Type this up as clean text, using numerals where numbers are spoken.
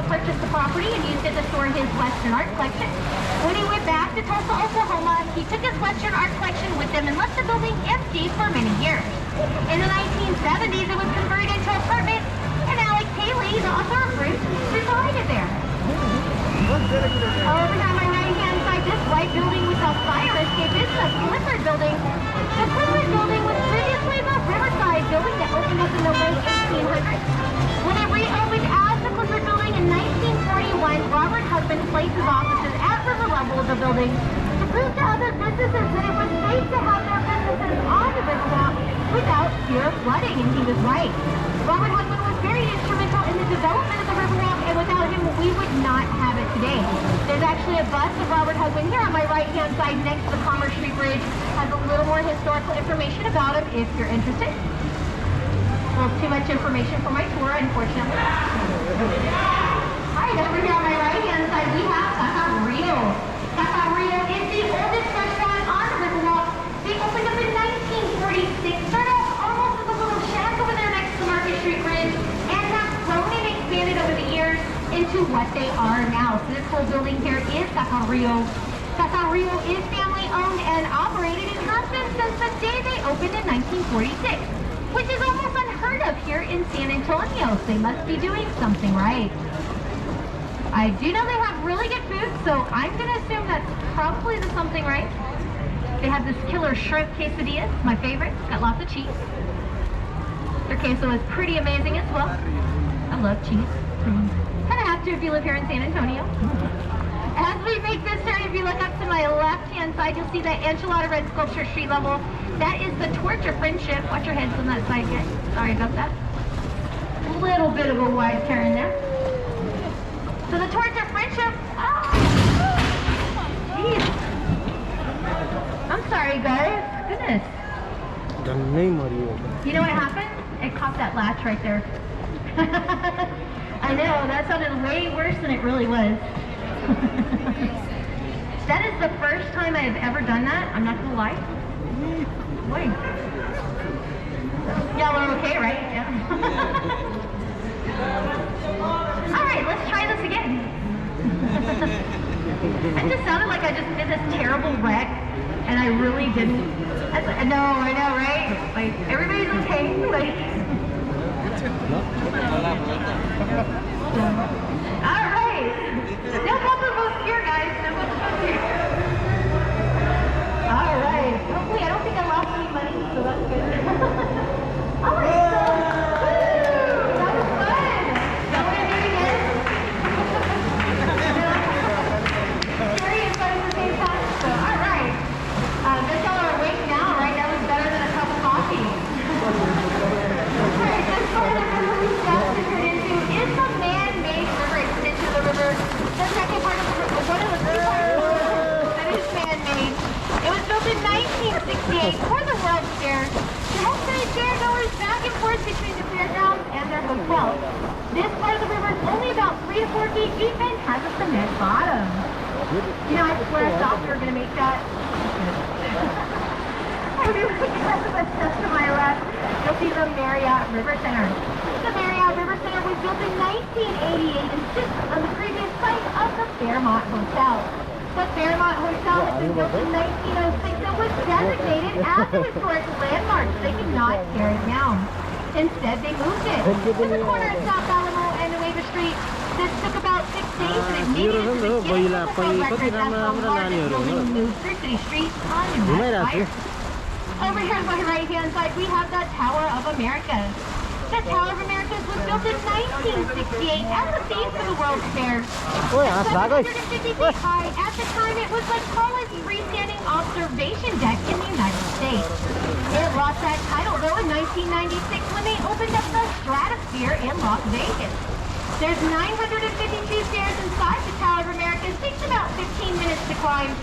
purchased the property and used it to store his Western art collection. When he went back to Tulsa, Oklahoma, he took his Western art collection with him and left the building empty for many years. In the 1970s, it was converted into an apartment, and Alex Haley, the author of Roots, resided there. Over here on my right-hand side, this white building with a fire escape is the Clifford Building. The Clifford Building was previously the Riverside Building that opened up in the late 1800s. When it reopened as the Clifford Building in 1941, Robert Husband placed his offices at river level of the building to prove to other businesses that it was safe to have their businesses on the riverwalk without fear of flooding, and he was right. Robert Husband was very instrumental in the development of the Riverwalk, and without him, we would not have it today. There's actually a bust of Robert Husband here on my right-hand side next to the Commerce Street Bridge. Has a little more historical information about him if you're interested. Well, too much information for my tour, unfortunately. All right, over here on my right-hand side, we have Casa Rio. Casa Rio is the oldest restaurant on the Riverwalk. They opened up in 1946. Started off almost as a little shack over there next to Market Street Bridge, and have grown and expanded over the years into what they are now. So this whole building here is Casa Rio. Casa Rio is family owned and operated and has been since the day they opened in 1946, which is almost unheard of here in San Antonio. So they must be doing something right. I do know they have really good food, so I'm going to assume that's probably the something right. They have this killer shrimp quesadilla, my favorite. It's got lots of cheese. Their queso is pretty amazing as well. I love cheese. Kind of have to if you live here in San Antonio. As we make this turn, if you look up to my left-hand side, you'll see that enchilada red sculpture street level. That is the Torch of Friendship. Watch your heads on that side, guys. Sorry about that. A little bit of a wide turn there. So the Torch of Friendship. Oh, jeez. I'm sorry, guys. Goodness. You know what happened? It caught that latch right there. I know, that sounded way worse than it really was. That is the first time I have ever done that. I'm not gonna lie. Wait. Y'all are okay, right? Yeah. Alright, let's try this again. It just sounded like I just did this terrible wreck, and I really didn't. I know, right? Like, everybody's okay. Like, all right. No bumper boost here, guys. No bumper boost here. All right. Hopefully, I don't think I lost any money, so that's good. All right, so, woo, that was fun. Don't want to do it again? Scary and fun at the same time. So, all right. Guess y'all are awake now, right? That was better than a cup of coffee. All right, this part of the river we've got to turn into is the man-made river extension of the river. The second part of the river, one of the three parts of the river that is man-made. It was built in 1968 for the World's Fair to help send fairgoers back and forth between the fairgrounds and their hotel. This part of the river is only about 3 to 4 feet deep and has a cement bottom. You know, I swear I thought we were going to make that. Just to my left, you'll see the Marriott River Center. The Marriott River Center was built in 1988 and sits on the previous site of the Fairmont Hotel. The Fairmont Hotel had been built in 1906 and was designated as a historic landmark, so they could not tear it down. Instead, they moved it to the corner of South Alamo and Nueva Street. This took about 6 days, and it made it into the Guinness Book of Records as the largest building moved through City Street on that fire. Over here on my right-hand side, we have the Tower of America. The Tower of America was built in 1968 as a theme for the World's Fair. At 750 feet high, at the time it was the tallest freestanding observation deck in the United States. It lost that title, though, in 1996 when they opened up the Stratosphere in Las Vegas. There's 952 stairs inside the Tower of America. It takes about 15 minutes to climb.